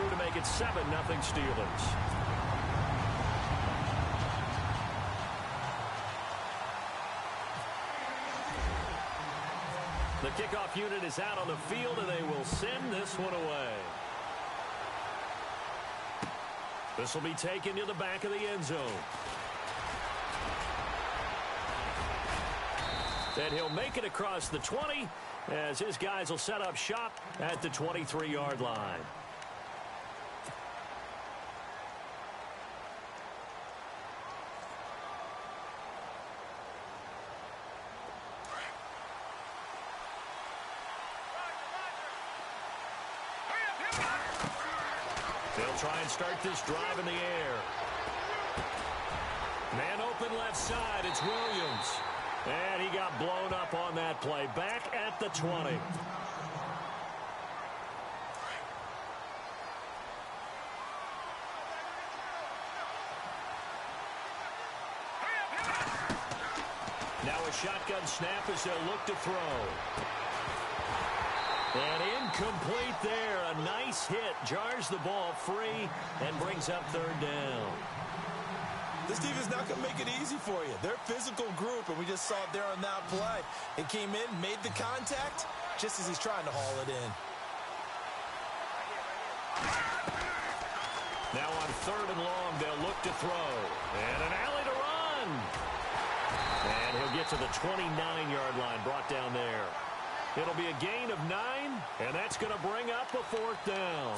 through to make it 7-0 Steelers. The kickoff unit is out on the field, and they will send this one away. This will be taken to the back of the end zone. And he'll make it across the 20 as his guys will set up shop at the 23-yard line. They'll try and start this drive in the air. Man open left side. It's Williams. And he got blown up on that play. Back at the 20. Now a shotgun snap as they'll look to throw. And incomplete there. A nice hit. Jars the ball free and brings up third down. This defense not going to make it easy for you. They're a physical group, and we just saw it there on that play. It came in, made the contact, just as he's trying to haul it in. Now on third and long, they'll look to throw. And an alley to run. And he'll get to the 29-yard line, brought down there. It'll be a gain of 9, and that's going to bring up a fourth down.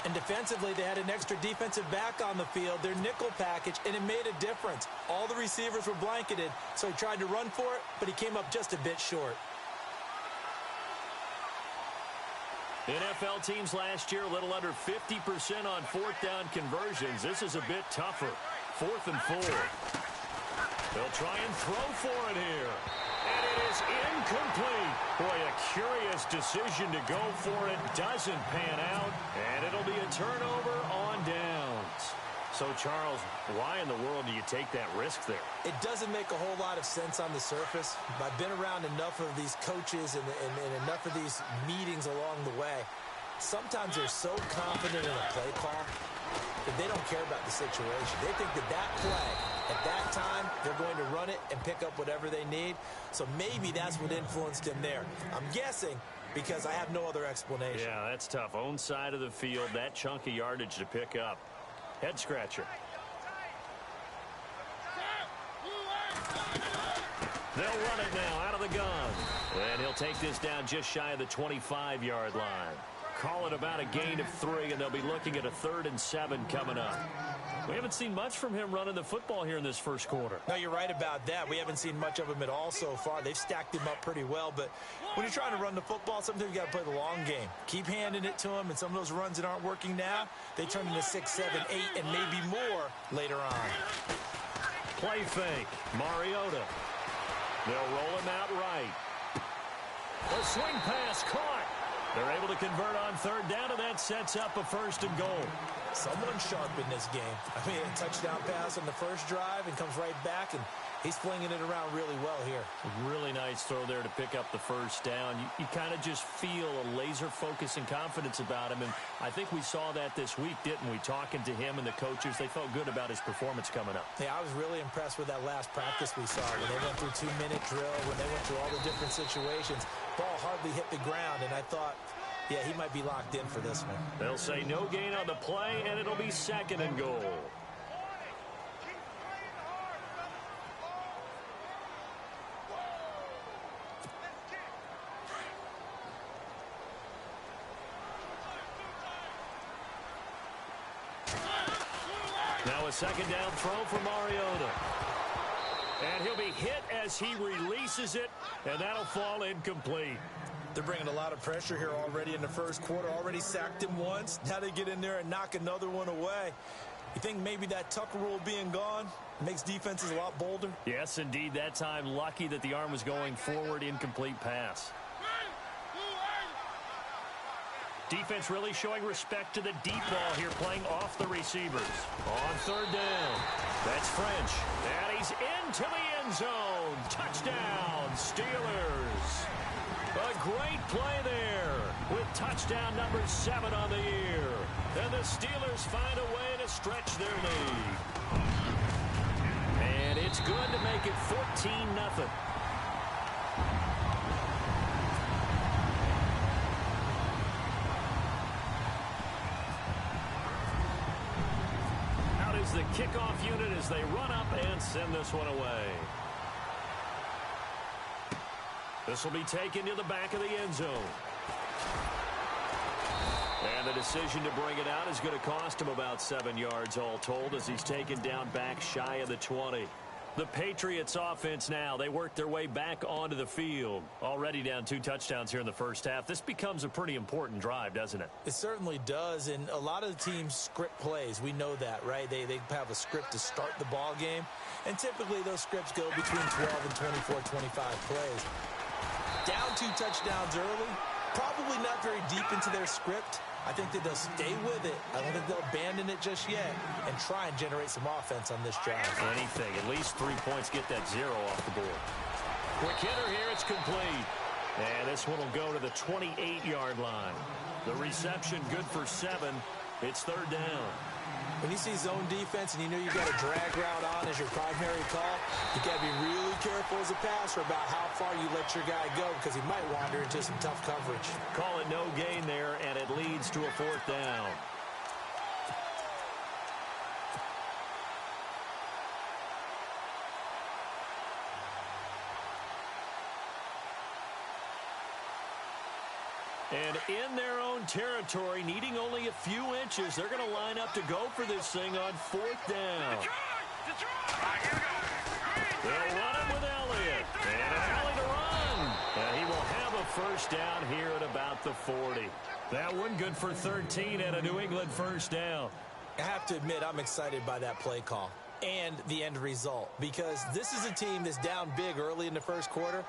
And defensively, they had an extra defensive back on the field, their nickel package, and it made a difference. All the receivers were blanketed, so he tried to run for it, but he came up just a bit short. NFL teams last year, a little under 50% on fourth down conversions. This is a bit tougher. 4th and 4. They'll try and throw for it here. And it is incomplete. Boy, a curious decision to go for it. Doesn't pan out. And it'll be a turnover on downs. So, Charles, why in the world do you take that risk there? It doesn't make a whole lot of sense on the surface. I've been around enough of these coaches and enough of these meetings along the way. Sometimes they're so confident in a play call that they don't care about the situation. They think that play, at that time, they're going to run it and pick up whatever they need. So maybe that's what influenced him there. I'm guessing because I have no other explanation. Yeah, that's tough. Own side of the field, that chunk of yardage to pick up. Head scratcher. They'll run it now out of the gun. And he'll take this down just shy of the 25-yard line. Call it about a gain of 3, and they'll be looking at a 3rd and 7 coming up. We haven't seen much from him running the football here in this first quarter. No, you're right about that. We haven't seen much of him at all so far. They've stacked him up pretty well, but when you're trying to run the football, sometimes you got to play the long game. Keep handing it to him, and some of those runs that aren't working now, they turn into 6, 7, 8, and maybe more later on. Play fake. Mariota. They'll roll him out right. A swing pass caught. They're able to convert on third down, and that sets up a 1st and goal. Someone sharp in this game. I mean, a touchdown pass on the first drive and comes right back, and he's flinging it around really well here. Really nice throw there to pick up the 1st down. You kind of just feel a laser focus and confidence about him, and I think we saw that this week, didn't we? Talking to him and the coaches, they felt good about his performance coming up. Yeah, I was really impressed with that last practice we saw when they went through 2-minute drill, when they went through all the different situations. Ball hardly hit the ground, and I thought, yeah, he might be locked in for this one. They'll say no gain on the play, and it'll be 2nd and goal. Now a 2nd down throw for Mariota. And he'll be hit as he releases it, and that'll fall incomplete. They're bringing a lot of pressure here already in the first quarter. Already sacked him once. Now they get in there and knock another one away. You think maybe that Tucker rule being gone makes defenses a lot bolder? Yes, indeed. That time, lucky that the arm was going forward. Incomplete pass. Defense really showing respect to the deep ball here, playing off the receivers. On third down, that's French. And he's into the end zone. Touchdown, Steelers. A great play there with touchdown number 7 on the year. And the Steelers find a way to stretch their lead. And it's good to make it 14-0. Out is the kickoff unit as they run up and send this one away. This will be taken to the back of the end zone. And the decision to bring it out is going to cost him about 7 yards all told as he's taken down back shy of the 20. The Patriots offense now, they work their way back onto the field. Already down 2 touchdowns here in the first half. This becomes a pretty important drive, doesn't it? It certainly does, and a lot of the teams script plays. We know that, right? They have a script to start the ball game, and typically those scripts go between 12 and 24, 25 plays. Down 2 touchdowns early, probably not very deep into their script. I think that they'll stay with it. I don't think they'll abandon it just yet and try and generate some offense on this drive. Anything. At least 3 points, get that 0 off the board. Quick hitter here. It's complete. And this one will go to the 28-yard line. The reception good for 7. It's 3rd down. When you see zone defense and you know you got a drag route on as your primary call, you got to be really careful as a passer about how far you let your guy go because he might wander into some tough coverage. Call it no gain there, and it leads to a 4th down. And in their own territory, needing only a few inches, they're going to line up to go for this thing on 4th down. They'll run it with Elliott. And an alley to run. And he will have a 1st down here at about the 40. That one good for 13 and a New England 1st down. I have to admit, I'm excited by that play call and the end result because this is a team that's down big early in the first quarter.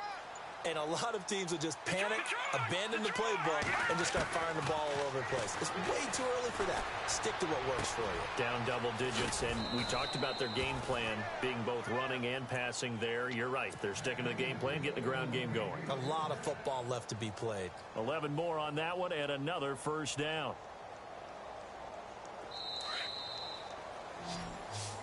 And a lot of teams will just panic, abandon the playbook, and just start firing the ball all over the place. It's way too early for that. Stick to what works for you. Down double digits, and we talked about their game plan being both running and passing there. You're right. They're sticking to the game plan, getting the ground game going. A lot of football left to be played. 11 more on that one, and another 1st down.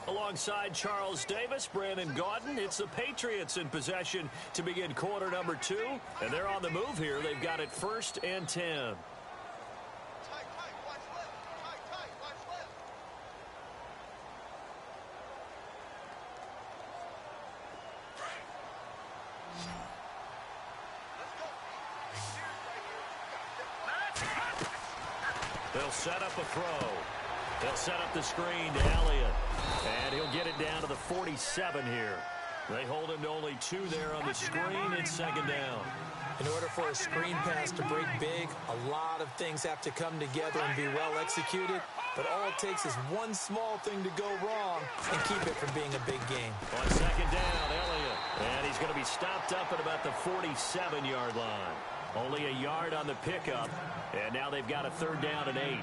Alongside Charles Davis, Brandon Gaudin, it's the Patriots in possession to begin quarter number 2. And they're on the move here. They've got it 1st and 10. They'll set up a throw. They'll set up the screen to Elliott. And he'll get it down to the 47 here. They hold him to only 2 there on the screen. It's 2nd down. In order for a screen pass to break big, a lot of things have to come together and be well executed. But all it takes is one small thing to go wrong and keep it from being a big game. On 2nd down, Elliott. And he's going to be stopped up at about the 47-yard line. Only a yard on the pickup. And now they've got a 3rd down and 8.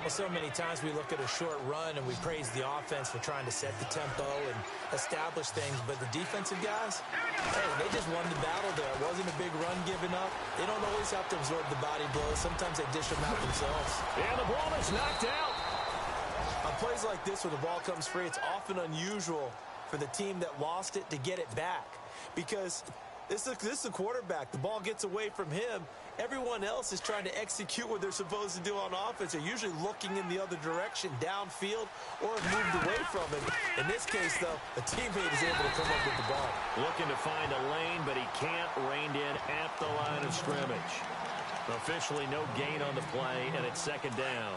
Well, so many times we look at a short run and we praise the offense for trying to set the tempo and establish things. But the defensive guys, hey, they just won the battle there. It wasn't a big run given up. They don't always have to absorb the body blows. Sometimes they dish them out themselves. And the ball is knocked out. On plays like this where the ball comes free, it's often unusual for the team that lost it to get it back. Because this is a quarterback. The ball gets away from him. Everyone else is trying to execute what they're supposed to do on offense. They're usually looking in the other direction, downfield, or have moved away from him. In this case, though, a teammate is able to come up with the ball. Looking to find a lane, but he can't. Reined in at the line of scrimmage. Officially no gain on the play, and it's 2nd down.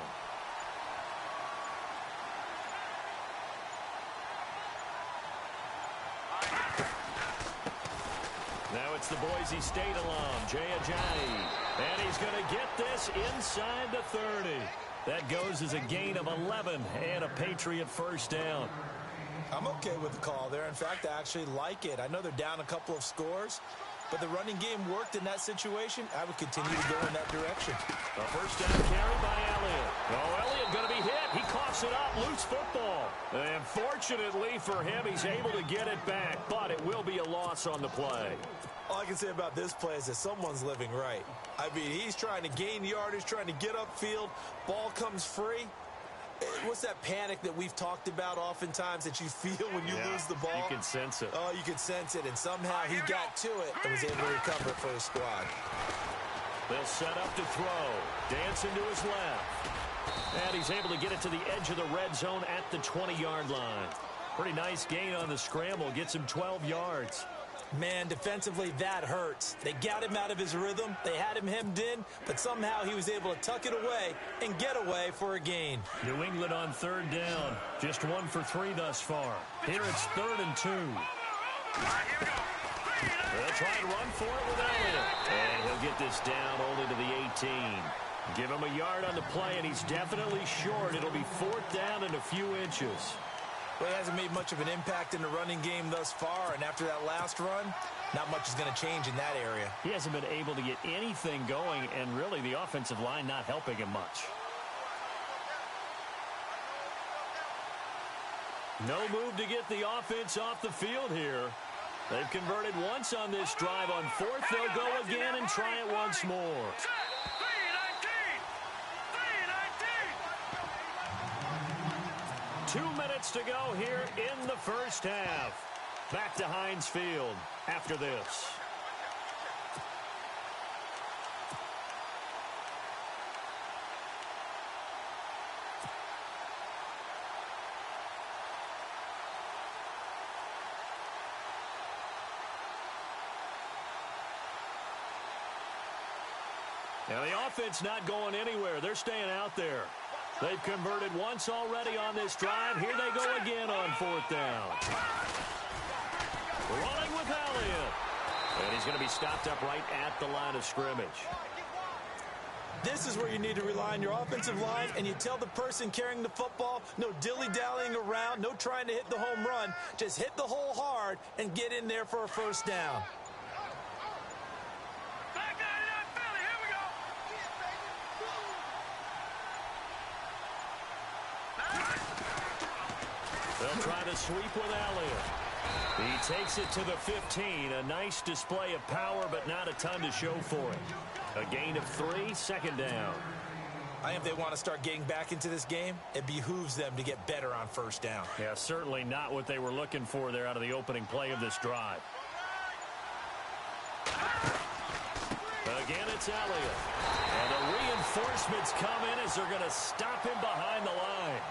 Now it's the Boise State alum, Jay Ajayi. And he's going to get this inside the 30. That goes as a gain of 11 and a Patriot 1st down. I'm okay with the call there. In fact, I actually like it. I know they're down a couple of scores, but the running game worked in that situation. I would continue to go in that direction. A first down carry by Elliott. Oh, Elliott going to be hit. He coughs it up. Loose football. And fortunately for him, he's able to get it back, but it will be a loss on the play. All I can say about this play is that someone's living right. I mean, he's trying to gain yardage, trying to get upfield. Ball comes free. What's that panic that we've talked about oftentimes that you feel when you lose the ball? You can sense it. Oh, you can sense it, and somehow he got to it and was able to recover it for his squad. They'll set up to throw. Dancing to his left. And he's able to get it to the edge of the red zone at the 20-yard line. Pretty nice gain on the scramble. Gets him 12 yards. Man, defensively, that hurts. They got him out of his rhythm. They had him hemmed in, but somehow he was able to tuck it away and get away for a gain. New England on third down. Just 1 for 3 thus far. Here it's 3rd and 2. They'll try and run for it with Elliott. And he'll get this down only to the 18. Give him a yard on the play, and he's definitely short. It'll be 4th down and a few inches. Well, he hasn't made much of an impact in the running game thus far, and after that last run, not much is going to change in that area. He hasn't been able to get anything going, and really the offensive line not helping him much. No move to get the offense off the field here. They've converted once on this drive. On 4th, they'll go again and try it once more. 2 minutes to go here in the first half. Back to Heinz Field after this. Now the offense not going anywhere. They're staying out there. They've converted once already on this drive. Here they go again on 4th down. Running with Elliott. And he's going to be stopped up right at the line of scrimmage. This is where you need to rely on your offensive line, and you tell the person carrying the football, no dilly-dallying around, no trying to hit the home run. Just hit the hole hard and get in there for a first down. They'll try to sweep with Elliott. He takes it to the 15. A nice display of power, but not a ton to show for it. A gain of 3, 2nd down. I think if they want to start getting back into this game, it behooves them to get better on first down. Yeah, certainly not what they were looking for there out of the opening play of this drive. Again, it's Elliott. And the reinforcements come in as they're going to stop him behind the line.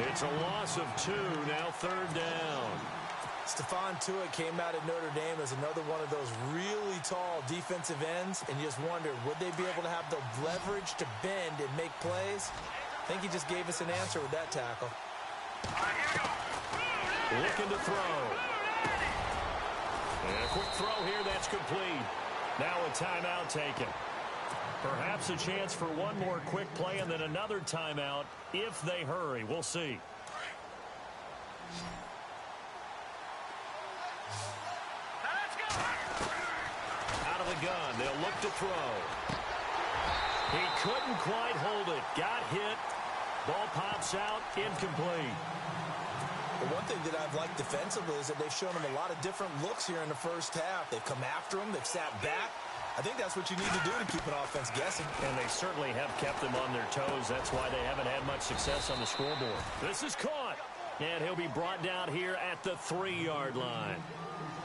It's a loss of 2, now 3rd down. Stephon Tuitt came out of Notre Dame as another one of those really tall defensive ends, and you just wondered, would they be able to have the leverage to bend and make plays? I think he just gave us an answer with that tackle. Looking to throw. And a quick throw here, that's complete. Now a timeout taken. Perhaps a chance for one more quick play and then another timeout if they hurry. We'll see. Out of the gun, they'll look to throw. He couldn't quite hold it. Got hit. Ball pops out, incomplete. The one thing that I've liked defensively is that they've shown him a lot of different looks here in the first half. They've come after him. They've sat back. I think that's what you need to do to keep an offense guessing. And they certainly have kept them on their toes. That's why they haven't had much success on the scoreboard. This is caught. And he'll be brought down here at the 3-yard line.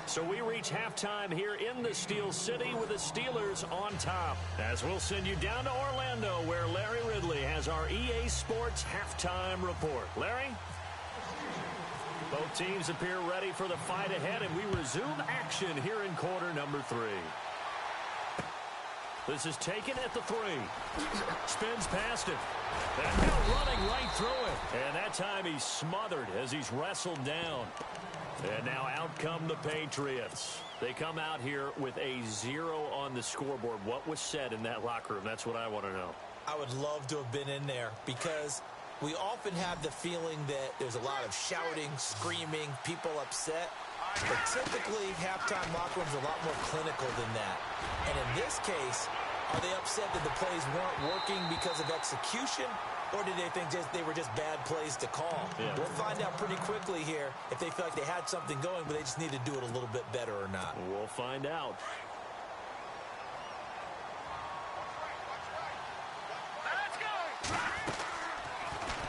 So we reach halftime here in the Steel City with the Steelers on top. As we'll send you down to Orlando where Larry Ridley has our EA Sports halftime report. Larry? Both teams appear ready for the fight ahead, and we resume action here in quarter number 3. This is taken at the 3. Spins past it. And now running right through it. And that time he's smothered as he's wrestled down. And now out come the Patriots. They come out here with a 0 on the scoreboard. What was said in that locker room? That's what I want to know. I would love to have been in there because we often have the feeling that there's a lot of shouting, screaming, people upset. But typically, halftime locker rooms are a lot more clinical than that. And in this case, are they upset that the plays weren't working because of execution, or did they think they were just bad plays to call? Yeah. We'll find out pretty quickly here if they feel like they had something going, but they just need to do it a little bit better or not. We'll find out.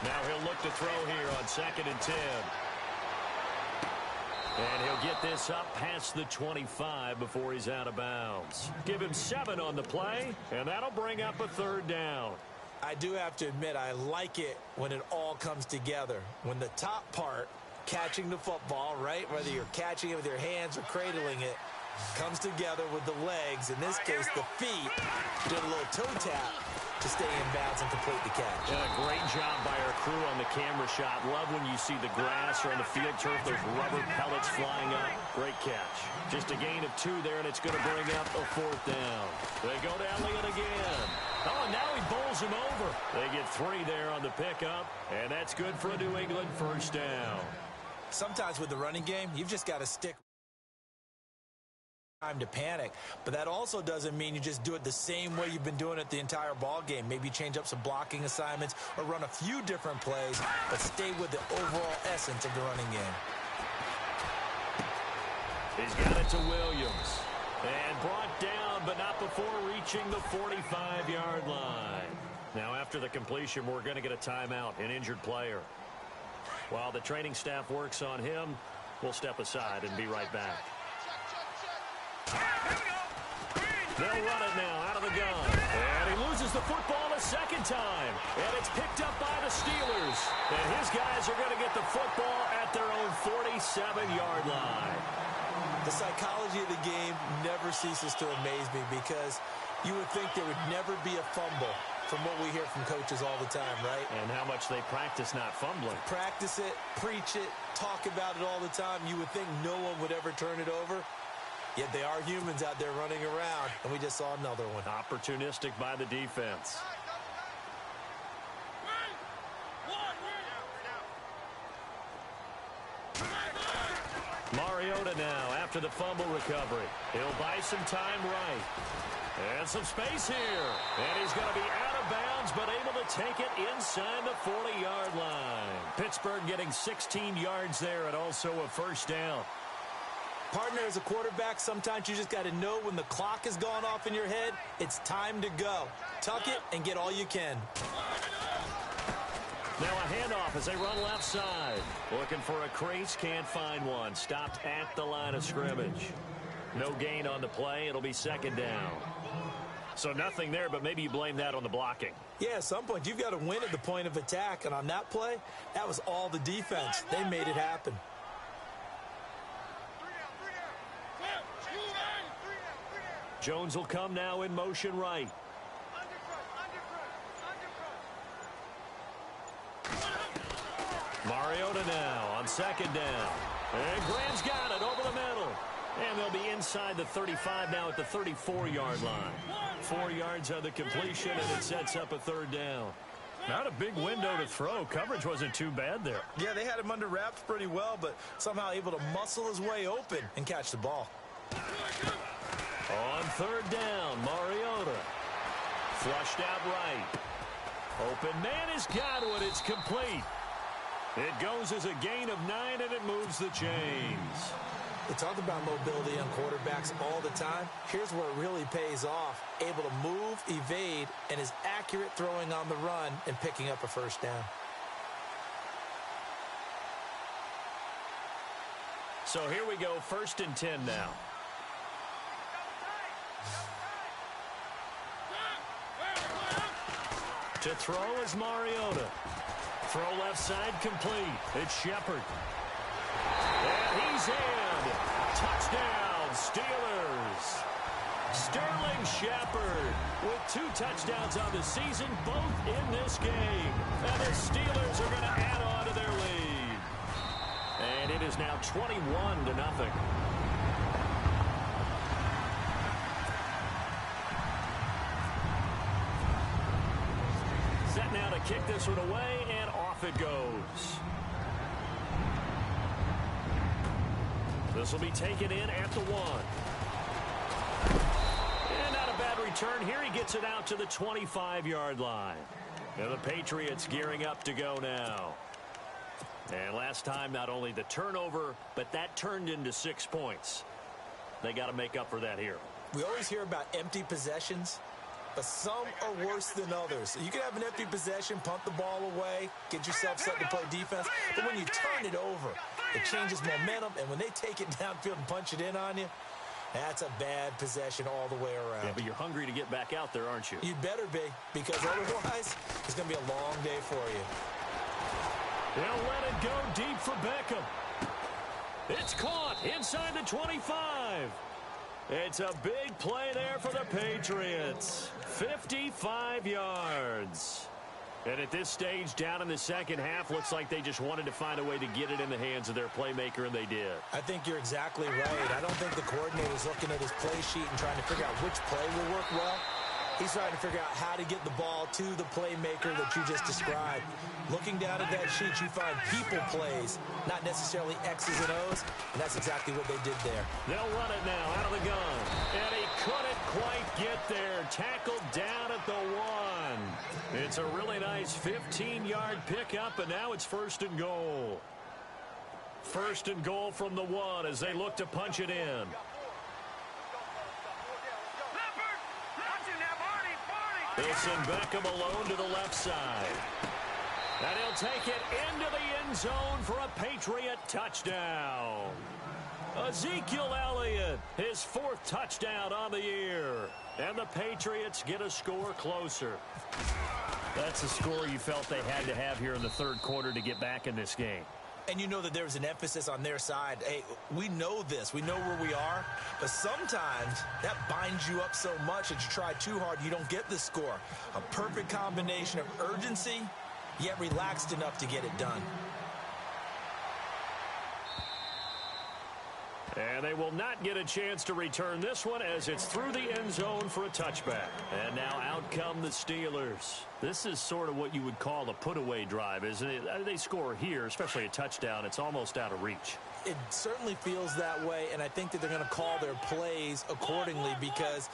Now he'll look to throw here on 2nd and 10. And he'll get this up past the 25 before he's out of bounds. Give him 7 on the play, and that'll bring up a 3rd down. I do have to admit, I like it when it all comes together. When the top part, catching the football, right, whether you're catching it with your hands or cradling it, comes together with the legs, in this case the feet, doing a little toe tap to stay in bounds and complete the catch. And a great job by our crew on the camera shot. Love when you see the grass or on the field turf, those rubber pellets flying up. Great catch. Just a gain of 2 there, and it's going to bring up a 4th down. They go to Elliott again. Oh, and now he bowls him over. They get 3 there on the pickup, and that's good for a New England 1st down. Sometimes with the running game, you've just got to stick time to panic, but that also doesn't mean you just do it the same way you've been doing it the entire ball game. Maybe change up some blocking assignments or run a few different plays, but stay with the overall essence of the running game. He's got it to Williams. And brought down, but not before reaching the 45-yard line. Now, after the completion, we're going to get a timeout, an injured player. While the training staff works on him, we'll step aside and be right back. They'll run it now out of the gun. And he loses the football a 2nd time. And it's picked up by the Steelers. And his guys are going to get the football at their own 47-yard line. The psychology of the game never ceases to amaze me because you would think there would never be a fumble from what we hear from coaches all the time, right? And how much they practice not fumbling. Practice it, preach it, talk about it all the time. You would think no one would ever turn it over. Yet they are humans out there running around, and we just saw another one. Opportunistic by the defense. Mariota now after the fumble recovery. He'll buy some time right. And some space here. And he's going to be out of bounds, but able to take it inside the 40-yard line. Pittsburgh getting 16 yards there and also a 1st down. Partner, as a quarterback, sometimes you just got to know when the clock has gone off in your head, it's time to go. Tuck it and get all you can. Now a handoff as they run left side. Looking for a crease, can't find one. Stopped at the line of scrimmage. No gain on the play. It'll be 2nd down. So nothing there, but maybe you blame that on the blocking. Yeah, at some point, you've got to win at the point of attack. And on that play, that was all the defense. They made it happen. Jones will come now in motion right. Mariota now on 2nd down. And Graham's got it over the middle. And they'll be inside the 35 now at the 34-yard line. 4 yards on the completion, and it sets up a 3rd down. Not a big window to throw. Coverage wasn't too bad there. Yeah, they had him under wraps pretty well, but somehow able to muscle his way open and catch the ball. On 3rd down, Mariota. Flushed out right. Open man has got it. It's complete. It goes as a gain of 9, and it moves the chains. They talk about mobility on quarterbacks all the time. Here's where it really pays off. Able to move, evade, and is accurate throwing on the run and picking up a 1st down. So here we go, 1st and 10 now. To throw is Mariota. Throw left side complete. It's Shepard. And he's in. Touchdown, Steelers. Sterling Shepard with 2 touchdowns on the season, both in this game. And the Steelers are going to add on to their lead. And it is now 21-0. Set now to kick this one away, and off it goes. This will be taken in at the 1. And not a bad return here. He gets it out to the 25-yard line. And the Patriots gearing up to go now. And last time, not only the turnover, but that turned into 6 points. They got to make up for that here. We always hear about empty possessions, but some are worse than others. You can have an empty possession, punt the ball away, get yourself set to play defense, but when you turn it over, it changes momentum, and when they take it downfield and punch it in on you, that's a bad possession all the way around. Yeah, but you're hungry to get back out there, aren't you? You'd better be, because otherwise, it's going to be a long day for you. They'll let it go deep for Beckham. It's caught inside the 25. It's a big play there for the Patriots. 55 yards. And at this stage, down in the second half, looks like they just wanted to find a way to get it in the hands of their playmaker, and they did. I think you're exactly right. I don't think the coordinator's looking at his play sheet and trying to figure out which play will work well. He's trying to figure out how to get the ball to the playmaker that you just described. Looking down at that sheet, you find people plays, not necessarily X's and O's, and that's exactly what they did there. They'll run it now out of the gun, and he couldn't quite get there. Tackled down at the 1. It's a really nice 15-yard pickup, and now it's 1st and goal. 1st and goal from the 1 as they look to punch it in. They'll send Beckham alone to the left side. And he'll take it into the end zone for a Patriot touchdown. Ezekiel Elliott, his 4th touchdown on the year. And the Patriots get a score closer. That's a score you felt they had to have here in the 3rd quarter to get back in this game. And you know that there's an emphasis on their side. Hey, we know this. We know where we are. But sometimes that binds you up so much that you try too hard, you don't get the score. A perfect combination of urgency, yet relaxed enough to get it done. And they will not get a chance to return this one as it's through the end zone for a touchback. And now out come the Steelers. This is sort of what you would call a put-away drive, isn't it? They score here, especially a touchdown. It's almost out of reach. It certainly feels that way, and I think that they're going to call their plays accordingly because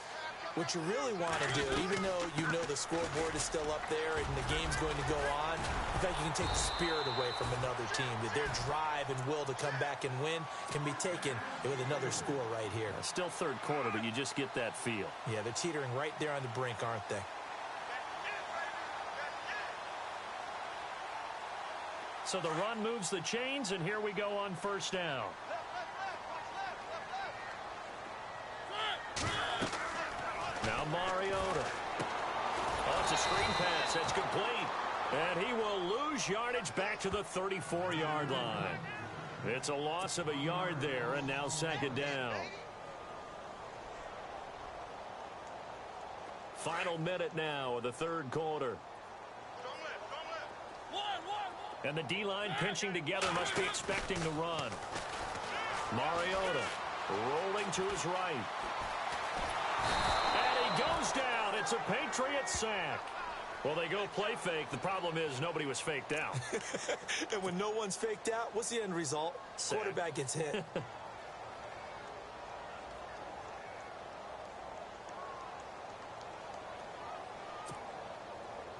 what you really want to do, even though you know the scoreboard is still up there and the game's going to go on, in fact, you can take the spirit away from another team. That their drive and will to come back and win can be taken with another score right here. Still 3rd quarter, but you just get that feel. Yeah, they're teetering right there on the brink, aren't they? So the run moves the chains, and here we go on 1st down. Now Mariota. Oh, it's a screen pass. That's complete. And he will lose yardage back to the 34-yard line. It's a loss of a yard there, and now 2nd down. Final minute now of the 3rd quarter. And the D-line pinching together must be expecting the run. Mariota rolling to his right. And he goes down. It's a Patriot sack. Well, they go play fake. The problem is nobody was faked out. And when no one's faked out, what's the end result? Sack. Quarterback gets hit.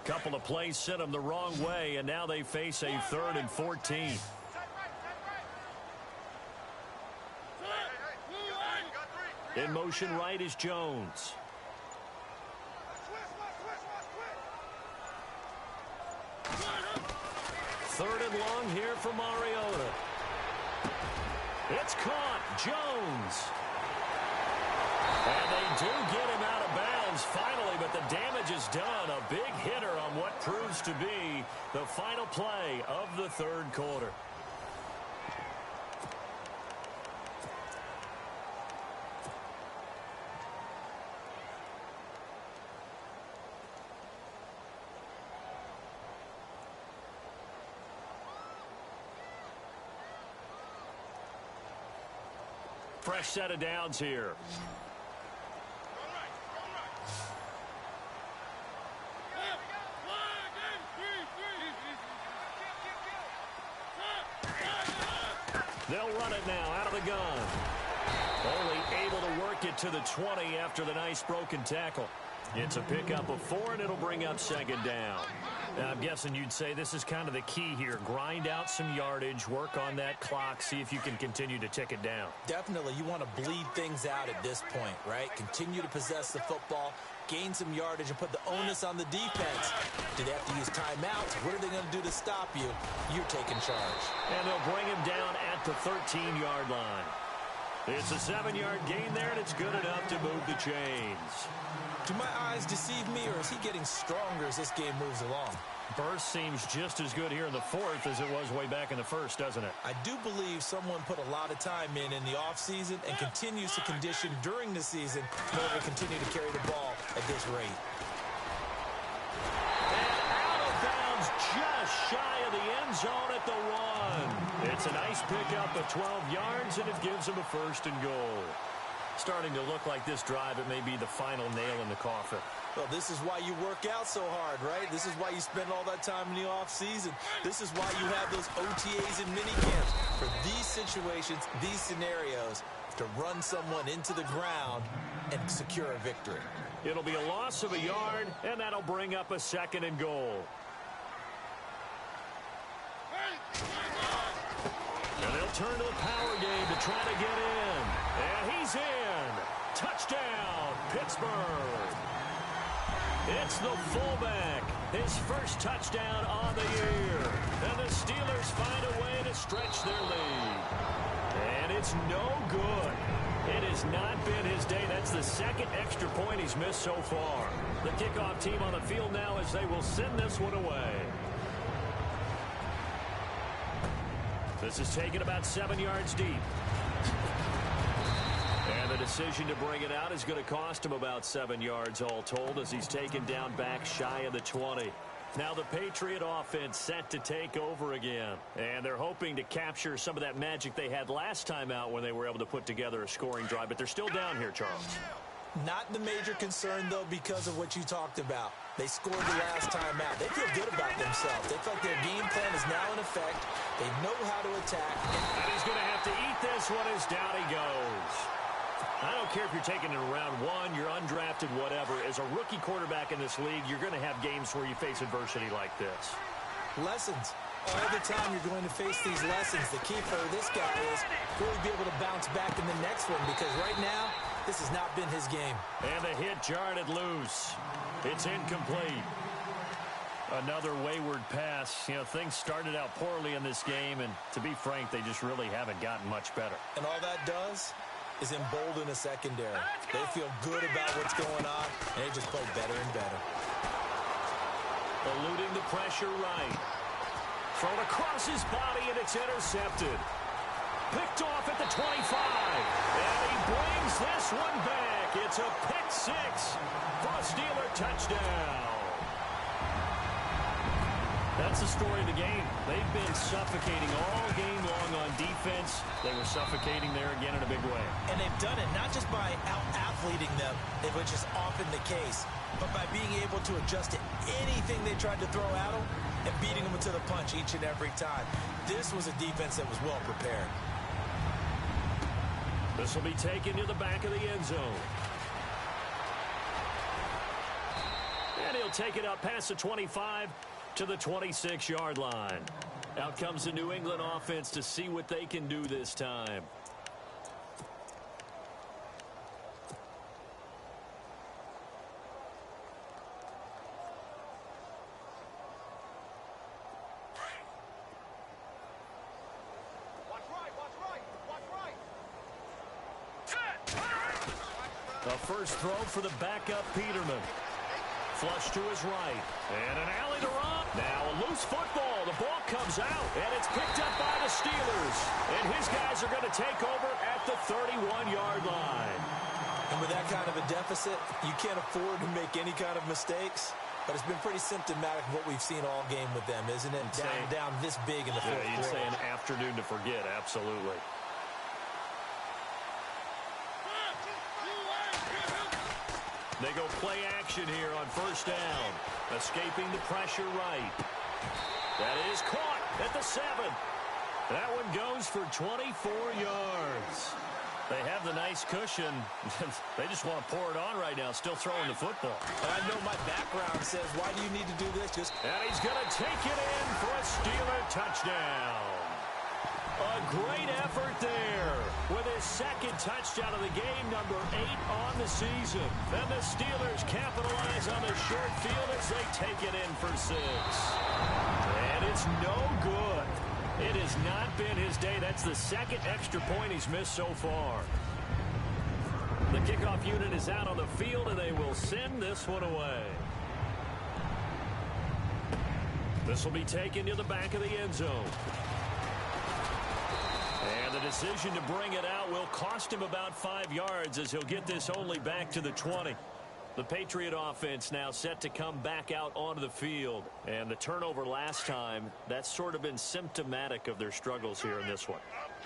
Couple of plays sent them the wrong way, and now they face a 3rd and 14. In motion right is Jones. Third and long here for Mariota. It's caught. Jones. And they do get him out of bounds finally, but the damage is done. A big hitter on what proves to be the final play of the 3rd quarter. Fresh set of downs here. They'll run it now out of the gun. Only able to work it to the 20 after the nice broken tackle. It's a pickup of 4, and it'll bring up second down. Now, I'm guessing you'd say this is kind of the key here. Grind out some yardage, work on that clock, see if you can continue to tick it down. Definitely. You want to bleed things out at this point, right? Continue to possess the football, gain some yardage, and put the onus on the defense. Do they have to use timeouts? What are they going to do to stop you? You're taking charge. And they'll bring him down at the 13-yard line. It's a 7-yard gain there, and it's good enough to move the chains. Do my eyes deceive me, or is he getting stronger as this game moves along? Burst seems just as good here in the 4th as it was way back in the 1st, doesn't it? I do believe someone put a lot of time in the offseason and continues to condition during the season in order to continue to carry the ball at this rate. And out of bounds just shy of the end zone at the 1. It's a nice pickup of 12 yards, and it gives him a 1st and goal. Starting to look like this drive, it may be the final nail in the coffin. Well, this is why you work out so hard, right? This is why you spend all that time in the offseason. This is why you have those OTAs and minicamps. For these situations, these scenarios, to run someone into the ground and secure a victory. It'll be a loss of a yard, and that'll bring up a 2nd and goal. And they'll turn to the power game to try to get in. And he's in. Touchdown, Pittsburgh. It's the fullback. His first touchdown on the year. And the Steelers find a way to stretch their lead. And it's no good. It has not been his day. That's the 2nd extra point he's missed so far. The kickoff team on the field now as they will send this one away. This is taken about 7 yards deep. And the decision to bring it out is going to cost him about 7 yards all told as he's taken down back shy of the 20. Now the Patriot offense set to take over again. And they're hoping to capture some of that magic they had last time out when they were able to put together a scoring drive. But they're still down here, Charles. Not the major concern, though, because of what you talked about. They scored the last time out. They feel good about themselves. They feel like their game plan is now in effect. They know how to attack. And he's going to have to eat this one as down he goes. I don't care if you're taking it in round 1, you're undrafted, whatever. As a rookie quarterback in this league, you're going to have games where you face adversity like this. Lessons. All the time you're going to face these lessons. The key for this guy is really be able to bounce back in the next one because right now, this has not been his game. And the hit jarred it loose. It's incomplete. Another wayward pass. You know, things started out poorly in this game, and to be frank, they just really haven't gotten much better. And all that does is embolden a secondary. They feel good about what's going on, and they just play better and better. Eluding the pressure right. Thrown across his body, and it's intercepted. Picked off at the 25. And he brings this one back. It's a pick 6 for a Steeler touchdown. That's the story of the game. They've been suffocating all game long on defense. They were suffocating there again in a big way. And they've done it not just by out-athleting them, which is often the case, but by being able to adjust to anything they tried to throw at them and beating them to the punch each and every time. This was a defense that was well prepared. This will be taken to the back of the end zone. And he'll take it up past the 25 to the 26-yard line. Out comes the New England offense to see what they can do this time. The first throw for the backup Peterman. Flush to his right. And an alley to run. Now a loose football. The ball comes out. And it's picked up by the Steelers. And his guys are going to take over at the 31-yard line. And with that kind of a deficit, you can't afford to make any kind of mistakes. But it's been pretty symptomatic of what we've seen all game with them, isn't it? Down this big in the fourth quarter. You'd say an afternoon to forget. Absolutely. They go play action here on first down. Escaping the pressure right. That is caught at the 7. That one goes for 24 yards. They have the nice cushion. They just want to pour it on right now, still throwing the football. And I know my background says, why do you need to do this? And he's going to take it in for a Steeler touchdown. A great effort there with his second touchdown of the game, number 8 on the season. And the Steelers capitalize on the short field as they take it in for 6. And it's no good. It has not been his day. That's the second extra point he's missed so far. The kickoff unit is out on the field, and they will send this one away. This will be taken to the back of the end zone. And the decision to bring it out will cost him about 5 yards as he'll get this only back to the 20. The Patriot offense now set to come back out onto the field. And the turnover last time, that's sort of been symptomatic of their struggles here in this one.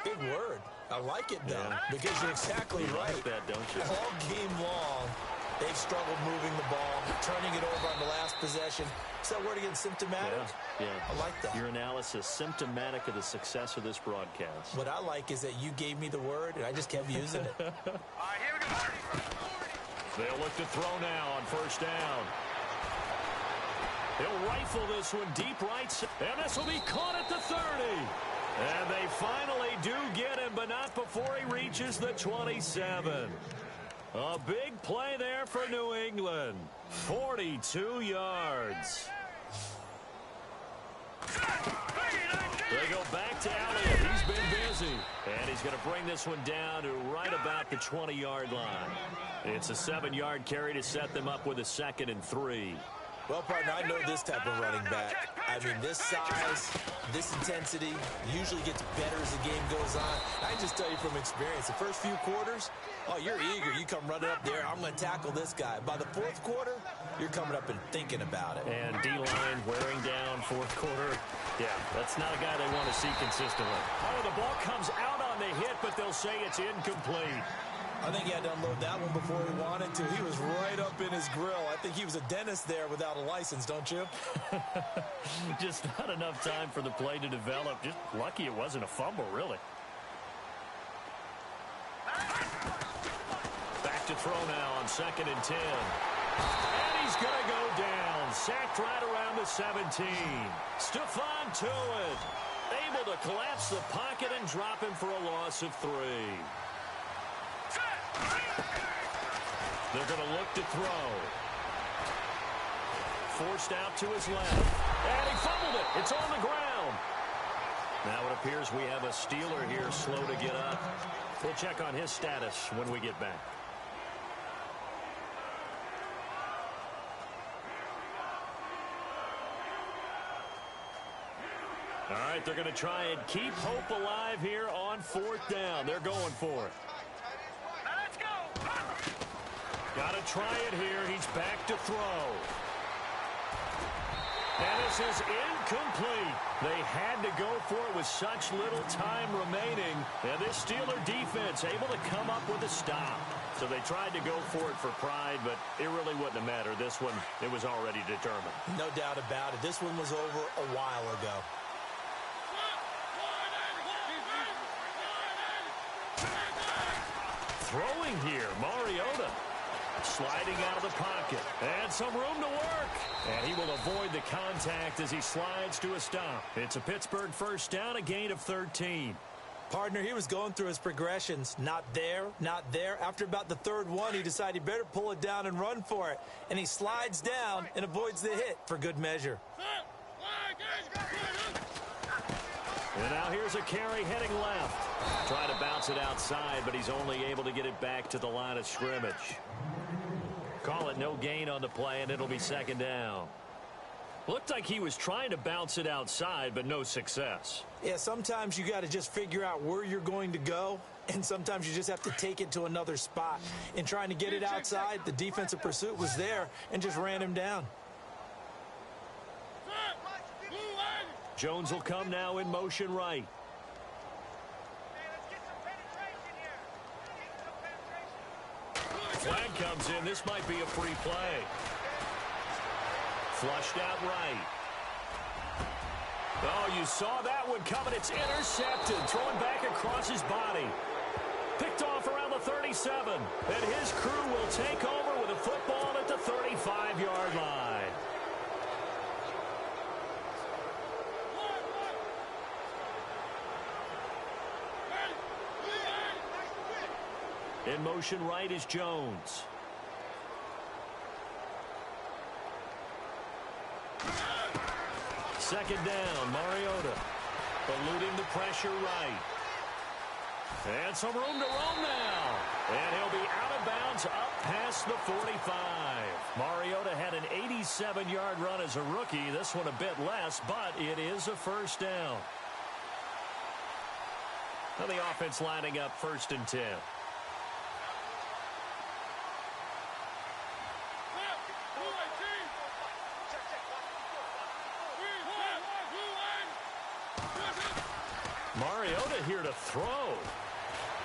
Big word. I like it, though, because you're exactly right. Like that, don't you? All game long, they've struggled moving the ball, turning it over on the last possession. Is that word again, symptomatic? Yeah. I like that. Your analysis, symptomatic of the success of this broadcast. What I like is that you gave me the word, and I just kept using it. All right, here we go. They'll look to throw now on first down. He'll rifle this one deep right. And this will be caught at the 30. And they finally do get him, but not before he reaches the 27. A big play there for New England. 42 yards. They go back to Elliott. He's been busy. And he's going to bring this one down to right about the 20-yard line. It's a 7-yard carry to set them up with a 2nd and 3. Well, partner, I know this type of running back. I mean, this size, this intensity usually gets better as the game goes on. I can just tell you from experience, the first few quarters, oh, you're eager. You come running up there, I'm going to tackle this guy. By the 4th quarter, you're coming up and thinking about it. And D-line wearing down 4th quarter. Yeah, that's not a guy they want to see consistently. Oh, the ball comes out on the hit, but they'll say it's incomplete. I think he had to unload that one before he wanted to. He was right up in his grill. I think he was a dentist there without a license, don't you? Just not enough time for the play to develop. Just lucky it wasn't a fumble, really. Back to throw now on 2nd and 10. And he's going to go down. Sacked right around the 17. Stephon Tuitt able to collapse the pocket and drop him for a loss of 3. They're going to look to throw. Forced out to his left. And he fumbled it. It's on the ground. Now it appears we have a Steeler here slow to get up. We'll check on his status when we get back. All right, they're going to try and keep hope alive here on 4th down. They're going for it. Let's go. Got to try it here. He's back to throw. And this is incomplete. They had to go for it with such little time remaining. And this Steeler defense able to come up with a stop. So they tried to go for it for pride, but it really wouldn't have mattered. This one, it was already determined. No doubt about it. This one was over a while ago. Throwing here, Mariota. Sliding out of the pocket. And some room to work. And he will avoid the contact as he slides to a stop. It's a Pittsburgh first down, a gain of 13. Partner, he was going through his progressions. Not there, not there. After about the 3rd one, he decided he better pull it down and run for it. And he slides down and avoids the hit for good measure. And now here's a carry heading left. Try to bounce it outside, but he's only able to get it back to the line of scrimmage. Call it no gain on the play, and it'll be 2nd down. Looked like he was trying to bounce it outside, but no success. Yeah, sometimes you got to just figure out where you're going to go, and sometimes you just have to take it to another spot. In trying to get it outside, the defensive pursuit was there and just ran him down. Jones will come now in motion right. Flag comes in. This might be a free play. Flushed out right. Oh, you saw that one coming. It's intercepted. Throwing back across his body. Picked off around the 37. And his crew will take over with a football at the 35-yard line. In motion right is Jones. Second down, Mariota. Eluding the pressure right. And some room to roam now. And he'll be out of bounds up past the 45. Mariota had an 87-yard run as a rookie. This one a bit less, but it is a first down. Now the offense lining up 1st and 10. Mariota here to throw.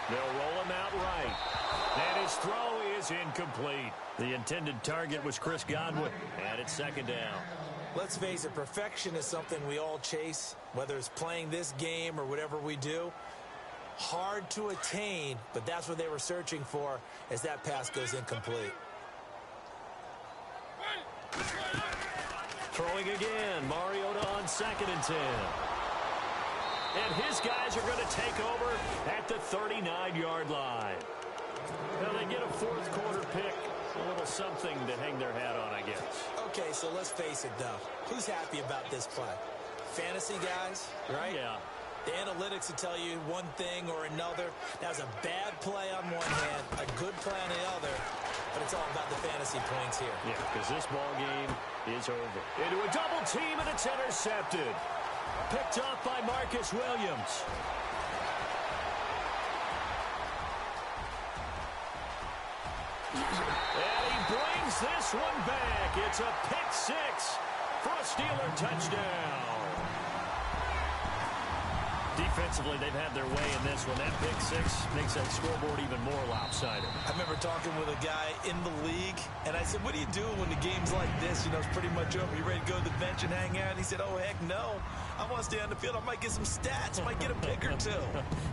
They'll roll him out right. And his throw is incomplete. The intended target was Chris Godwin. And it's 2nd down. Let's face it, perfection is something we all chase, whether it's playing this game or whatever we do. Hard to attain, but that's what they were searching for as that pass goes incomplete. Throwing again. Mariota on 2nd and 10. And his guys are going to take over at the 39-yard line. Now they get a 4th quarter pick. A little something to hang their hat on, I guess. Okay, so let's face it, though. Who's happy about this play? Fantasy guys, right? Yeah. The analytics will tell you one thing or another. That was a bad play on one hand, a good play on the other, but it's all about the fantasy points here. Yeah, because this ball game is over. Into a double team, and it's intercepted. Picked off by Marcus Williams. And he brings this one back. It's a pick 6 for a Steeler touchdown. Defensively, they've had their way in this one. That pick 6 makes that scoreboard even more lopsided. I remember talking with a guy in the league, and I said, what do you do when the game's like this? You know, it's pretty much over. You ready to go to the bench and hang out? And he said, oh, heck no. I want to stay on the field. I might get some stats. Might get a pick or two.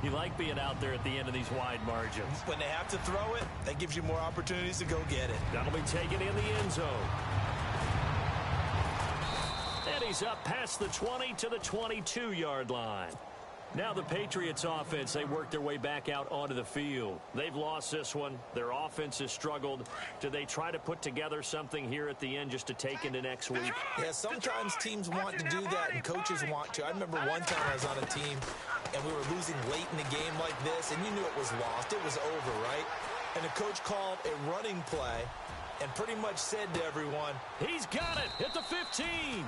You like being out there at the end of these wide margins. When they have to throw it, that gives you more opportunities to go get it. That'll be taken in the end zone. And he's up past the 20 to the 22-yard line. Now the Patriots offense, they work their way back out onto the field. They've lost this one. Their offense has struggled. Do they try to put together something here at the end just to take into next week? Yeah, sometimes teams want to do that and coaches want to. I remember one time I was on a team and we were losing late in the game like this, and you knew it was lost. It was over, right? And the coach called a running play and pretty much said to everyone, he's got it at the 15.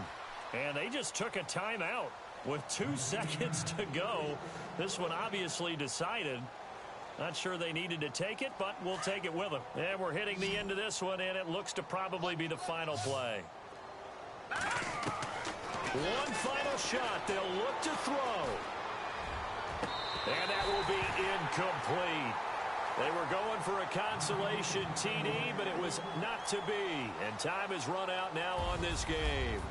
And they just took a timeout. With 2 seconds to go, this one obviously decided. Not sure they needed to take it, but we'll take it with them. And we're hitting the end of this one, and it looks to probably be the final play. One final shot. They'll look to throw. And that will be incomplete. They were going for a consolation TD, but it was not to be. And time has run out now on this game.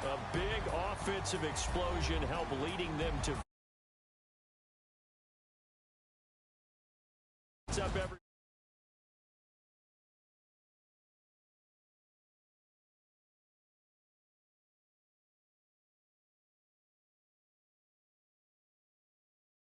A big offensive explosion helped leading them to...